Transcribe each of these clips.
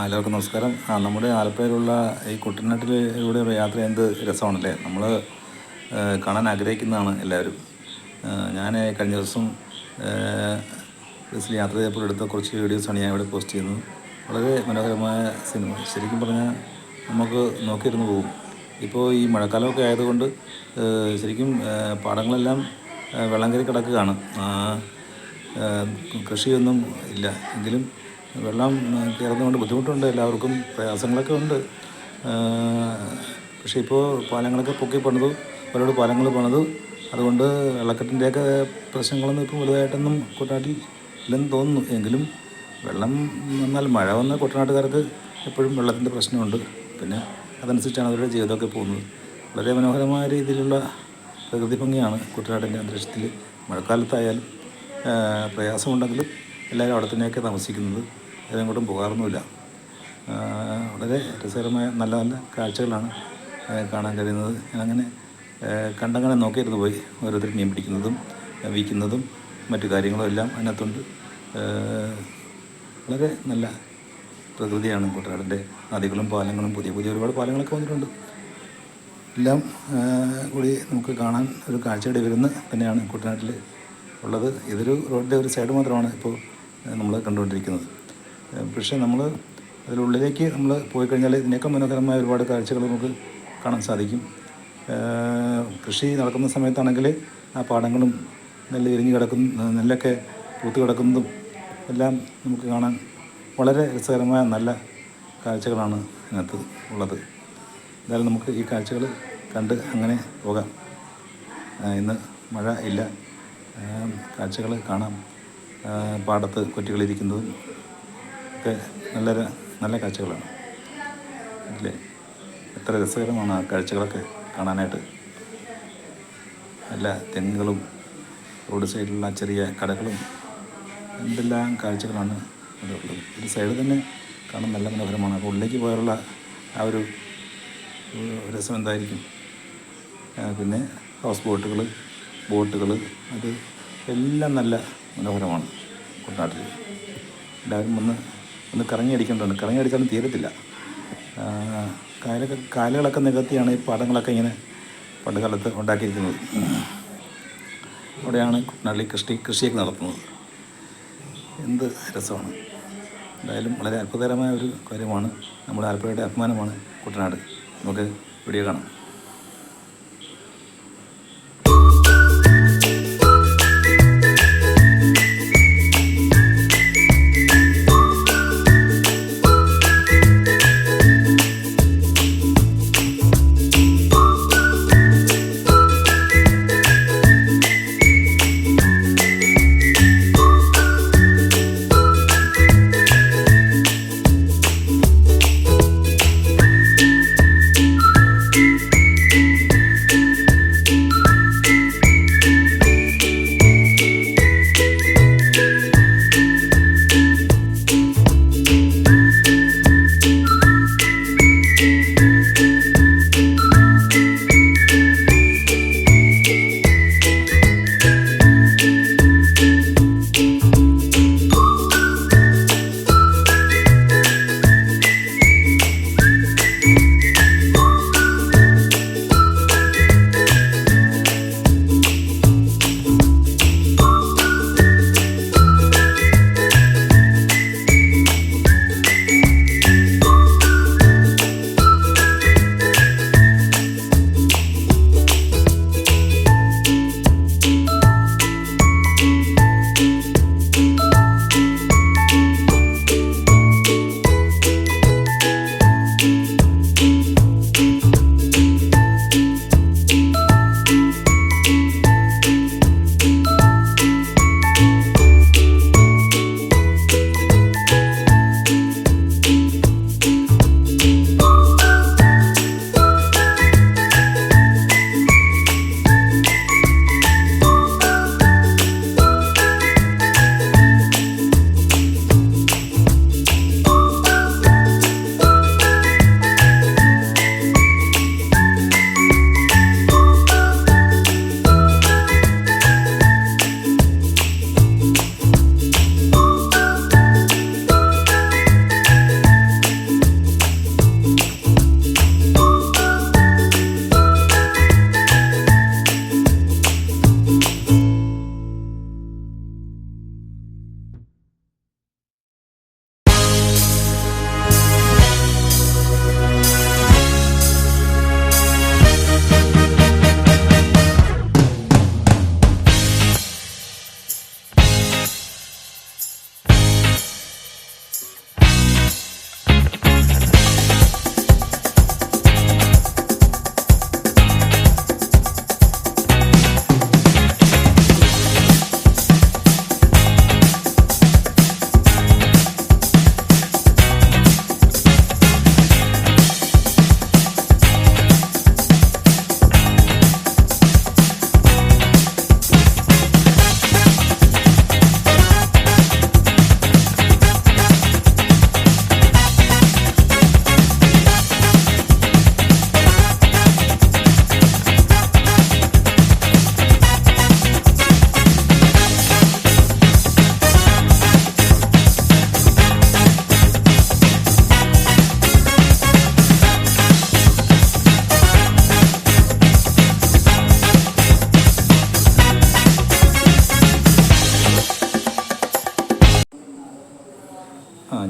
എല്ലാവർക്കും നമസ്കാരം. നമ്മുടെ ആലപ്പുഴയിലുള്ള ഈ കുട്ടനാട്ടിലൂടെ യാത്ര എന്ത് രസമാണല്ലേ. നമ്മൾ കാണാൻ ആഗ്രഹിക്കുന്നതാണ് എല്ലാവരും. ഞാൻ കഴിഞ്ഞ ദിവസം ബസ്സിൽ യാത്ര ചെയ്തപ്പോൾ എടുത്ത കുറച്ച് വീഡിയോസാണ് ഞാൻ ഇവിടെ പോസ്റ്റ് ചെയ്യുന്നത്. വളരെ മനോഹരമായ സിനിമ. ശരിക്കും പറഞ്ഞാൽ നമുക്ക് നോക്കിയിരുന്നു പോകും. ഇപ്പോൾ ഈ മഴക്കാലമൊക്കെ ആയതുകൊണ്ട് ശരിക്കും പാടങ്ങളെല്ലാം വെള്ളം കയറി കിടക്കുകയാണ്. കൃഷിയൊന്നും ഇല്ല. എങ്കിലും വെള്ളം കയറുന്നതുകൊണ്ട് ബുദ്ധിമുട്ടുണ്ട്, എല്ലാവർക്കും പ്രയാസങ്ങളൊക്കെ ഉണ്ട്. പക്ഷേ ഇപ്പോൾ പാലങ്ങളൊക്കെ പൊക്കി പണിതു, ഒരുപാട് പാലങ്ങൾ പണിതു. അതുകൊണ്ട് വെള്ളക്കെട്ടിൻ്റെയൊക്കെ പ്രശ്നങ്ങളൊന്നും ഇപ്പോൾ വലുതായിട്ടൊന്നും കുട്ടനാട്ടിൽ ഇല്ലെന്ന് തോന്നുന്നു. എങ്കിലും വെള്ളം വന്നാൽ, മഴ വന്നാൽ കുട്ടനാട്ടുകാർക്ക് എപ്പോഴും വെള്ളത്തിൻ്റെ പ്രശ്നമുണ്ട്. പിന്നെ അതനുസരിച്ചാണ് അവരുടെ ജീവിതമൊക്കെ പോകുന്നത്. വളരെ മനോഹരമായ രീതിയിലുള്ള പ്രകൃതി ഭംഗിയാണ് കുട്ടനാട്ടിൻ്റെ അന്തരീക്ഷത്തിൽ. മഴക്കാലത്തായാലും പ്രയാസമുണ്ടെങ്കിലും എല്ലാവരും അവിടെ തന്നെയൊക്കെ താമസിക്കുന്നത്, എങ്ങോട്ടും പോകാറൊന്നുമില്ല. വളരെ രസകരമായ നല്ല നല്ല കാഴ്ചകളാണ് കാണാൻ കഴിയുന്നത്. അങ്ങനെ കണ്ടങ്ങനെ നോക്കിയിരുന്നു പോയി ഓരോരുത്തർ മീൻ പിടിക്കുന്നതും വിൽക്കുന്നതും മറ്റു കാര്യങ്ങളും എല്ലാം അതിനകത്തുണ്ട്. വളരെ നല്ല പ്രകൃതിയാണ് കുട്ടനാടിൻ്റെ. നദികളും പാലങ്ങളും പുതിയ പുതിയ ഒരുപാട് പാലങ്ങളൊക്കെ വന്നിട്ടുണ്ട്. എല്ലാം കൂടി നമുക്ക് കാണാൻ ഒരു കാഴ്ചയുടെ വിരുന്ന് തന്നെയാണ് കുട്ടനാട്ടിൽ ഉള്ളത്. ഇതൊരു റോഡിൻ്റെ ഒരു സൈഡ് മാത്രമാണ് ഇപ്പോൾ നമ്മൾ കണ്ടുകൊണ്ടിരിക്കുന്നത്. പക്ഷേ നമ്മൾ അതിനുള്ളിലേക്ക് നമ്മൾ പോയി കഴിഞ്ഞാൽ ഇതിനേക്കാൾ മനോഹരമായ ഒരുപാട് കാഴ്ചകൾ നമുക്ക് കാണാൻ സാധിക്കും. കൃഷി നടക്കുന്ന സമയത്താണെങ്കിൽ ആ പാടങ്ങളും നെല്ല് വിരിഞ്ഞ് കിടക്കുന്ന, നെല്ലൊക്കെ പൂത്ത് കിടക്കുന്നതും എല്ലാം നമുക്ക് കാണാൻ വളരെ രസകരമായ നല്ല കാഴ്ചകളാണ് ഇതിനകത്ത് ഉള്ളത്. എന്തായാലും നമുക്ക് ഈ കാഴ്ചകൾ കണ്ട് അങ്ങനെ പോകാം. ഇന്ന് മഴ ഇല്ല, കാഴ്ചകൾ കാണാം. പാടത്ത് കൊറ്റികളിരിക്കുന്നതും ഒക്കെ നല്ല കാഴ്ചകളാണ് അല്ലേ. എത്ര രസകരമാണ് ആ കാഴ്ചകളൊക്കെ കാണാനായിട്ട്. നല്ല തെങ്ങുകളും റോഡ് സൈഡിലുള്ള ചെറിയ കടകളും എന്തെല്ലാം കാഴ്ചകളാണ് അതുള്ളത്. ഒരു സൈഡ് തന്നെ കാണാൻ നല്ല മനോഹരമാണ്. അപ്പോൾ ഉള്ളിലേക്ക് പോയാലുള്ള ആ ഒരു രസം എന്തായിരിക്കും. പിന്നെ ഹൗസ് ബോട്ടുകൾ അത് എല്ലാം നല്ല മനോഹരമാണ് കുട്ടനാട്ടിൽ. എല്ലാവരും ഒന്ന് കറങ്ങി അടിച്ചാലും തീരത്തില്ല. കായലുകളൊക്കെ നികത്തിയാണ് ഈ പാടങ്ങളൊക്കെ ഇങ്ങനെ പണ്ട് കാലത്ത് ഉണ്ടാക്കിയിരിക്കുന്നത്. അവിടെയാണ് കുട്ടനാട്ടിൽ കൃഷിയൊക്കെ നടത്തുന്നത്. എന്ത് രസമാണ്. എന്തായാലും വളരെ അത്ഭുതകരമായ ഒരു കാര്യമാണ്. നമ്മുടെ ആലപ്പുഴയുടെ അഭിമാനമാണ് കുട്ടനാട്. നമുക്ക് വീഡിയോ കാണാം.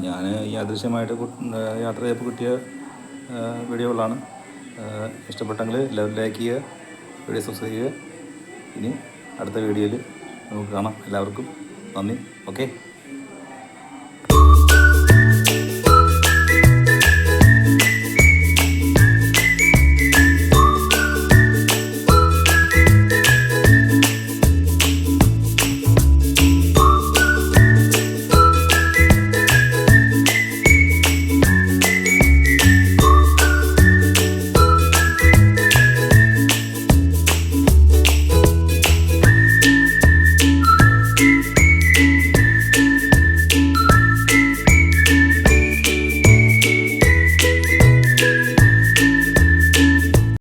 ഞാൻ ഈ അദൃശ്യമായിട്ട് യാത്ര ചെയ്തപ്പോൾ കിട്ടിയ വീഡിയോകളാണ്. ഇഷ്ടപ്പെട്ടെങ്കിൽ ലൈക്ക് ചെയ്യുക, വീഡിയോ സബ്സ്ക്രൈബ് ചെയ്യുക. ഇനി അടുത്ത വീഡിയോയിൽ നമുക്ക് കാണാം. എല്ലാവർക്കും നന്ദി. ഓക്കെ.